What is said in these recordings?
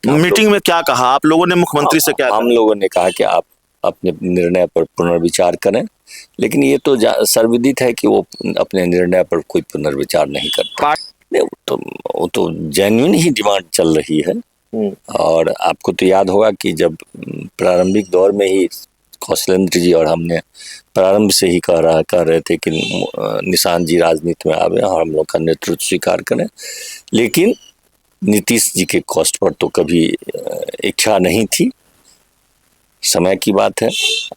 Meeting में क्या कहा आप लोगों ने, मुख्यमंत्री से क्या हम लोगों ने कहा कि आप अपने निर्णय पर पुनर्विचार करें, लेकिन ये तो सर्वविदित है कि वो अपने निर्णय पर कोई पुनर्विचार नहीं करते। वो तो जेन्युइन ही डिमांड चल रही है। और आपको तो याद होगा कि जब प्रारंभिक दौर में ही कौशलेंद्र जी और हमने प्रारंभ से ही कह रहे थे कि निशांत जी राजनीति में आवे और हम लोग का नेतृत्व स्वीकार करें, लेकिन नीतीश जी के कॉस्ट पर तो कभी इच्छा नहीं थी। समय की बात है,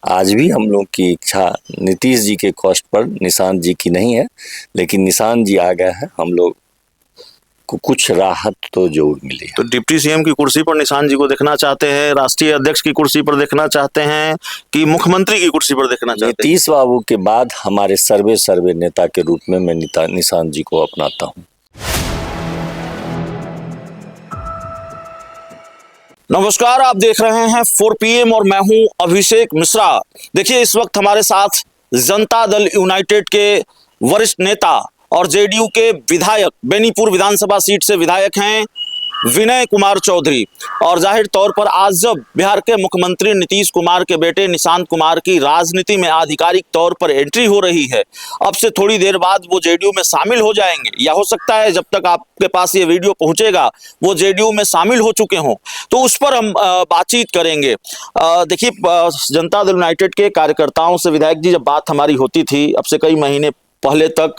आज भी हम लोग की इच्छा नीतीश जी के कॉस्ट पर निशांत जी की नहीं है, लेकिन निशांत जी आ गए हैं, हम लोग को कुछ राहत तो जरूर मिली है। तो डिप्टी सीएम की कुर्सी पर निशांत जी को देखना चाहते हैं, राष्ट्रीय अध्यक्ष की कुर्सी पर देखना चाहते हैं कि मुख्यमंत्री की कुर्सी पर देखना चाहते हैं? नीतीश बाबू के बाद हमारे सर्वे नेता के रूप में मैं निशांत जी को अपनाता हूँ। नमस्कार, आप देख रहे हैं 4 PM और मैं हूं अभिषेक मिश्रा। देखिए, इस वक्त हमारे साथ जनता दल यूनाइटेड के वरिष्ठ नेता और जेडीयू के विधायक, बेनीपुर विधानसभा सीट से विधायक हैं विनय कुमार चौधरी। और जाहिर तौर पर आज जब बिहार के मुख्यमंत्री नीतीश कुमार के बेटे निशांत कुमार की राजनीति में आधिकारिक तौर पर एंट्री हो रही है, अब से थोड़ी देर बाद वो जेडीयू में शामिल हो जाएंगे, या हो सकता है जब तक आपके पास ये वीडियो पहुंचेगा वो जेडीयू में शामिल हो चुके हों, तो उस पर हम बातचीत करेंगे। देखिए, जनता दल यूनाइटेड के कार्यकर्ताओं से विधायक जी जब बात हमारी होती थी अब से कई महीने पहले तक,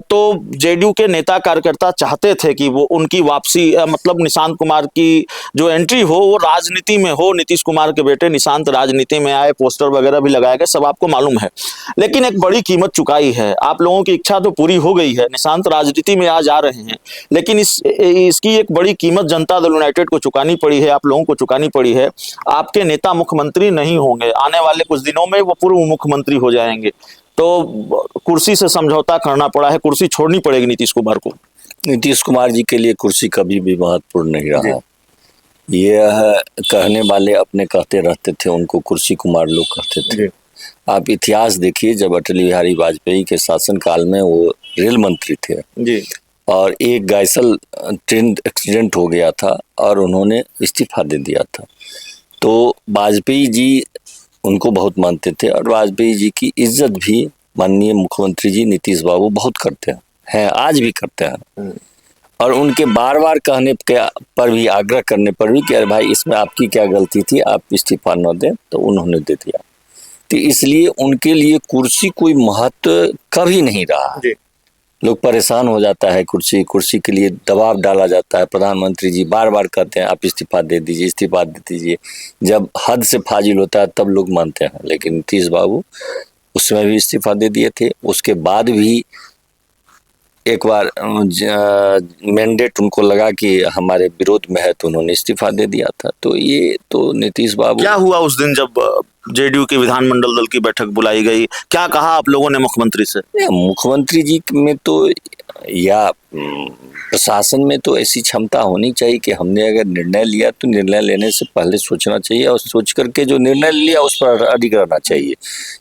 तो जेडीयू के नेता कार्यकर्ता चाहते थे कि वो उनकी वापसी, मतलब निशांत कुमार की जो एंट्री हो वो राजनीति में हो, नीतीश कुमार के बेटे निशांत राजनीति में आए, पोस्टर वगैरह भी लगाए गए, सब आपको मालूम है। लेकिन एक बड़ी कीमत चुकाई है, आप लोगों की इच्छा तो पूरी हो गई है, निशांत राजनीति में आज आ रहे हैं, लेकिन इसकी एक बड़ी कीमत जनता दल यूनाइटेड को चुकानी पड़ी है, आप लोगों को चुकानी पड़ी है। आपके नेता मुख्यमंत्री नहीं होंगे, आने वाले कुछ दिनों में वो पूर्व मुख्यमंत्री हो जाएंगे, तो कुर्सी से समझौता करना पड़ा है, कुर्सी छोड़नी पड़ेगी नीतीश कुमार को। नीतीश कुमार जी के लिए कुर्सी कभी भी महत्वपूर्ण नहीं रहा। यह कहने वाले अपने कहते रहते थे, उनको कुर्सी कुमार लोग कहते थे। आप इतिहास देखिए, जब अटल बिहारी वाजपेयी के शासनकाल में वो रेल मंत्री थे जी, और एक गायसल ट्रेन एक्सीडेंट हो गया था और उन्होंने इस्तीफा दे दिया था, तो वाजपेयी जी उनको बहुत मानते थे और वाजपेयी जी की इज्जत भी माननीय मुख्यमंत्री जी नीतीश बाबू बहुत करते हैं, आज भी करते हैं। और उनके बार बार कहने पर भी, आग्रह करने पर भी कि अरे भाई इसमें आपकी क्या गलती थी, आप इस्तीफा न दें, तो उन्होंने दे दिया। तो इसलिए उनके लिए कुर्सी कोई महत्व कभी नहीं रहा। लोग परेशान हो जाता है, कुर्सी के लिए दबाव डाला जाता है, प्रधानमंत्री जी बार बार कहते हैं आप इस्तीफा दे दीजिए, इस्तीफा दे दीजिए। जब हद से फाजिल होता है तब लोग मानते हैं, लेकिन नीतीश बाबू उसमें भी इस्तीफा दे दिए थे। उसके बाद भी एक बार मैंडेट उनको लगा कि हमारे विरोध में है, तो उन्होंने इस्तीफा दे दिया था। तो ये तो नीतीश बाबू। क्या हुआ उस दिन जब जेडीयू की विधानमंडल दल की बैठक बुलाई गई, क्या कहा आप लोगों ने मुख्यमंत्री से? मुख्यमंत्री जी में तो या प्रशासन में तो ऐसी क्षमता होनी चाहिए कि हमने अगर निर्णय लिया तो निर्णय लेने से पहले सोचना चाहिए, और सोच करके जो निर्णय लिया उस पर अडिग रहना चाहिए।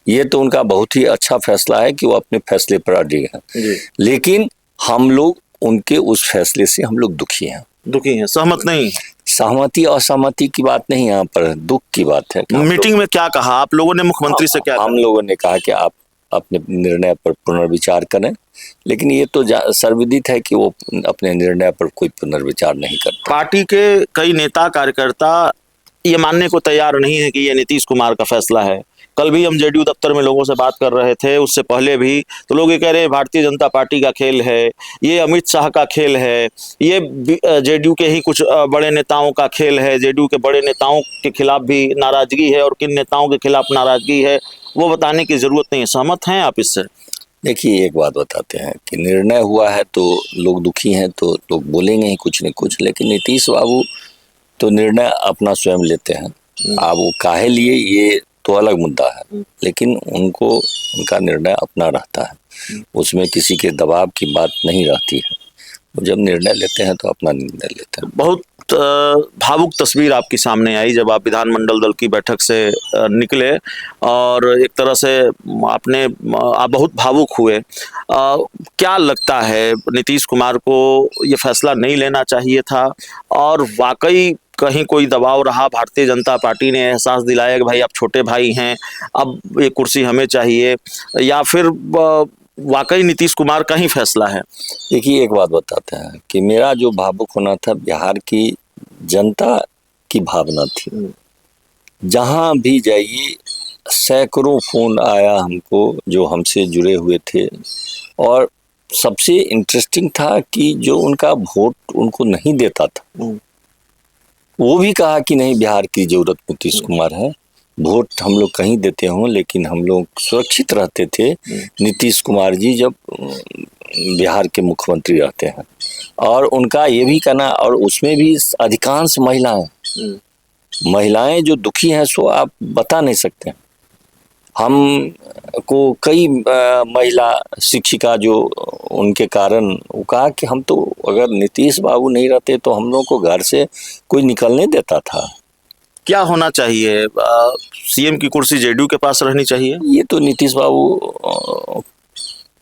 ये तो उनका बहुत ही अच्छा फैसला है कि वो अपने फैसले पर अडिग हैं, लेकिन हम लोग उनके उस फैसले से हम लोग दुखी हैं, सहमत नहीं। सहमति असहमति की बात नहीं, यहाँ पर दुख की बात है। मीटिंग में क्या कहा आप लोगों ने मुख्यमंत्री से? क्या हम लोगों ने कहा कि आप अपने निर्णय पर पुनर्विचार करें, लेकिन ये तो सर्वविदित है कि वो अपने निर्णय पर कोई पुनर्विचार नहीं करते। पार्टी के कई नेता कार्यकर्ता ये मानने को तैयार नहीं है कि ये नीतीश कुमार का फैसला है। कल भी हम जेडीयू दफ्तर में लोगों से बात कर रहे थे, उससे पहले भी, तो लोग ये कह रहे हैं भारतीय जनता पार्टी का खेल है, ये अमित शाह का खेल है, ये जेडीयू के ही कुछ बड़े नेताओं का खेल है, जेडीयू के बड़े नेताओं के खिलाफ भी नाराजगी है, और किन नेताओं के खिलाफ नाराजगी है वो बताने की जरूरत नहीं है। सहमत हैं आप इससे? देखिए, एक बात बताते हैं कि निर्णय हुआ है तो लोग दुखी हैं, तो लोग बोलेंगे ही कुछ न कुछ, लेकिन नीतीश बाबू तो निर्णय अपना स्वयं लेते हैं। अब वो काहे लिए ये तो अलग मुद्दा है, लेकिन उनका निर्णय अपना रहता है, उसमें किसी के दबाव की बात नहीं रहती है। वो जब निर्णय लेते हैं तो अपना निर्णय लेते हैं। बहुत भावुक तस्वीर आपके सामने आई जब आप विधानमंडल दल की बैठक से निकले, और एक तरह से आप बहुत भावुक हुए। क्या लगता है, नीतीश कुमार को ये फैसला नहीं लेना चाहिए था, और वाकई कहीं कोई दबाव रहा, भारतीय जनता पार्टी ने एहसास दिलाया कि भाई आप छोटे भाई हैं, अब ये कुर्सी हमें चाहिए, या फिर वाकई नीतीश कुमार का ही फैसला है? देखिए, एक बात बताते हैं कि मेरा जो भावुक होना था बिहार की जनता की भावना थी। जहां भी जाइए सैकड़ों फोन आया हमको जो हमसे जुड़े हुए थे, और सबसे इंटरेस्टिंग था कि जो उनका वोट उनको नहीं देता था वो भी कहा कि नहीं, बिहार की जरूरत नीतीश कुमार है, वोट हम लोग कहीं देते हों लेकिन हम लोग सुरक्षित रहते थे नीतीश कुमार जी जब बिहार के मुख्यमंत्री रहते हैं। और उनका ये भी कहना, और उसमें भी अधिकांश महिलाएं जो दुखी हैं सो आप बता नहीं सकते। हम को कई महिला शिक्षिका जो उनके कारण वो कहा कि हम तो अगर नीतीश बाबू नहीं रहते तो हम लोग को घर से कोई निकलने देता था। क्या होना चाहिए? सीएम की कुर्सी जेडीयू के पास रहनी चाहिए? ये तो नीतीश बाबू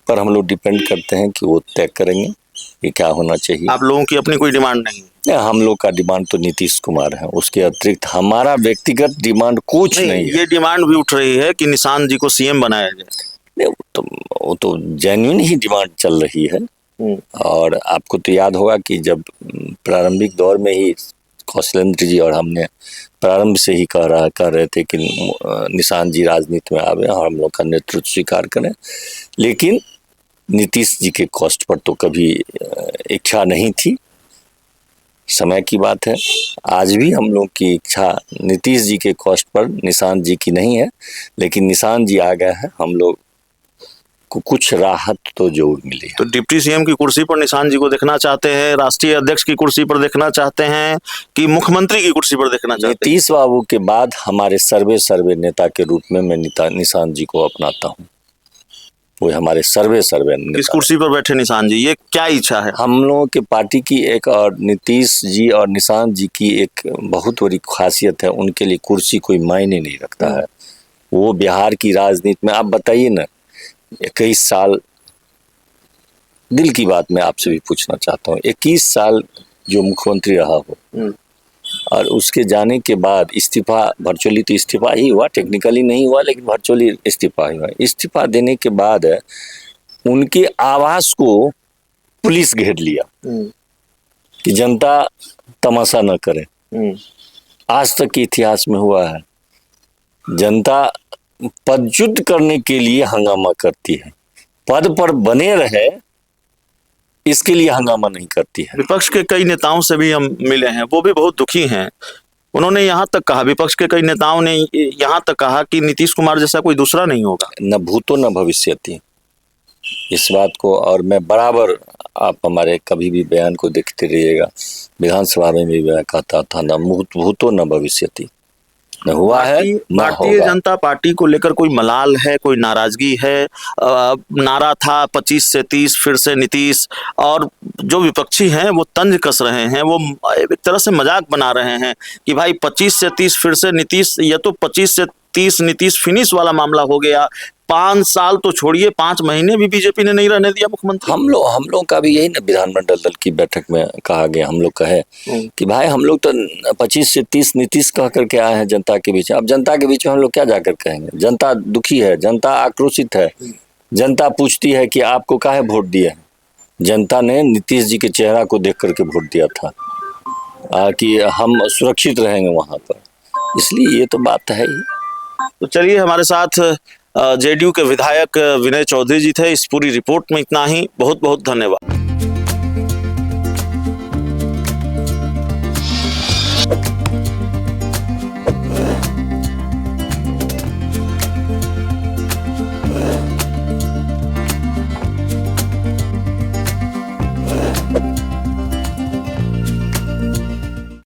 पर हम लोग डिपेंड करते हैं कि वो तय करेंगे कि क्या होना चाहिए। आप लोगों की अपनी कोई डिमांड नहीं? हम लोग का डिमांड तो नीतीश कुमार है, उसके अतिरिक्त हमारा व्यक्तिगत डिमांड कुछ नहीं है। ये डिमांड भी उठ रही है कि निशांत जी को सीएम बनाया जाए। वो तो जेन्युइन ही डिमांड चल रही है। और आपको तो याद होगा कि जब प्रारंभिक दौर में ही कौशलेंद्र जी और हमने प्रारंभ से ही कह रहे थे कि निशांत जी राजनीति में आवे और हम लोग का नेतृत्व स्वीकार करें, लेकिन नीतीश जी के कॉस्ट पर तो कभी इच्छा नहीं थी। समय की बात है, आज भी हम लोग की इच्छा नीतीश जी के कॉस्ट पर निशांत जी की नहीं है, लेकिन निशांत जी आ गए हैं, हम लोग को कुछ राहत तो जरूर मिली है। तो डिप्टी सीएम की कुर्सी पर निशांत जी को देखना चाहते हैं, राष्ट्रीय अध्यक्ष की कुर्सी पर देखना चाहते हैं, कि मुख्यमंत्री की कुर्सी पर देखना चाहते हैं? नीतीश बाबू के बाद हमारे सर्वे नेता के रूप में मैं निशांत जी को अपनाता हूँ। वो हमारे सर्वे किस कुर्सी पर बैठे निशांत जी, ये क्या इच्छा है? हम लोगों के पार्टी की एक, और नीतीश जी और निशांत जी की एक बहुत बड़ी खासियत है, उनके लिए कुर्सी कोई मायने नहीं रखता है। वो बिहार की राजनीति में, आप बताइए ना, 21 साल, दिल की बात मैं आपसे भी पूछना चाहता हूँ, 21 साल जो मुख्यमंत्री रहा हो और उसके जाने के बाद इस्तीफा, वर्चुअली तो इस्तीफा ही हुआ, टेक्निकली नहीं हुआ लेकिन वर्चुअली इस्तीफा ही हुआ। इस्तीफा देने के बाद उनके आवास को पुलिस घेर लिया कि जनता तमाशा न करे। आज तक के इतिहास में हुआ है, जनता पदच्युत करने के लिए हंगामा करती है, पद पर बने रहे इसके लिए हंगामा नहीं करती है। विपक्ष के कई नेताओं से भी हम मिले हैं, वो भी बहुत दुखी हैं। उन्होंने यहाँ तक कहा, विपक्ष के कई नेताओं ने यहाँ तक कहा कि नीतीश कुमार जैसा कोई दूसरा नहीं होगा। न भूतो न भविष्यति, इस बात को, और मैं बराबर, आप हमारे कभी भी बयान को देखते रहिएगा, विधानसभा में भी मैं कहता था, न भूतो न भविष्यति, न हुआ है न भारतीय जनता पार्टी को लेकर कोई मलाल है, कोई नाराजगी है? नारा था 25 से 30 फिर से नीतीश, और जो विपक्षी हैं वो तंज कस रहे हैं, वो एक तरह से मजाक बना रहे हैं कि भाई 25 से 30 फिर से नीतीश, ये तो 25 से 30 नीतीश फिनिश वाला मामला हो गया। 5 साल तो छोड़िए, 5 महीने भी बीजेपी ने नहीं रहने दिया मुख्यमंत्री। हम लोग का भी यही ना विधानमंडल दल की बैठक में कहा गया, हम लोग कहे कि भाई हम लोग तो 25 से 30 नीतीश कह करके आए हैं जनता के बीच। अब जनता के बीच में हम लोग क्या जाकर कहेंगे? जनता दुखी है, जनता आक्रोशित है, जनता पूछती है कि आपको काहे वोट दिए? जनता ने नीतीश जी के चेहरा को देख करके वोट दिया था कि हम सुरक्षित रहेंगे वहां पर, इसलिए ये तो बात है ही। तो चलिए, हमारे साथ जेडीयू के विधायक विनय चौधरी जी थे। इस पूरी रिपोर्ट में इतना ही। बहुत बहुत धन्यवाद।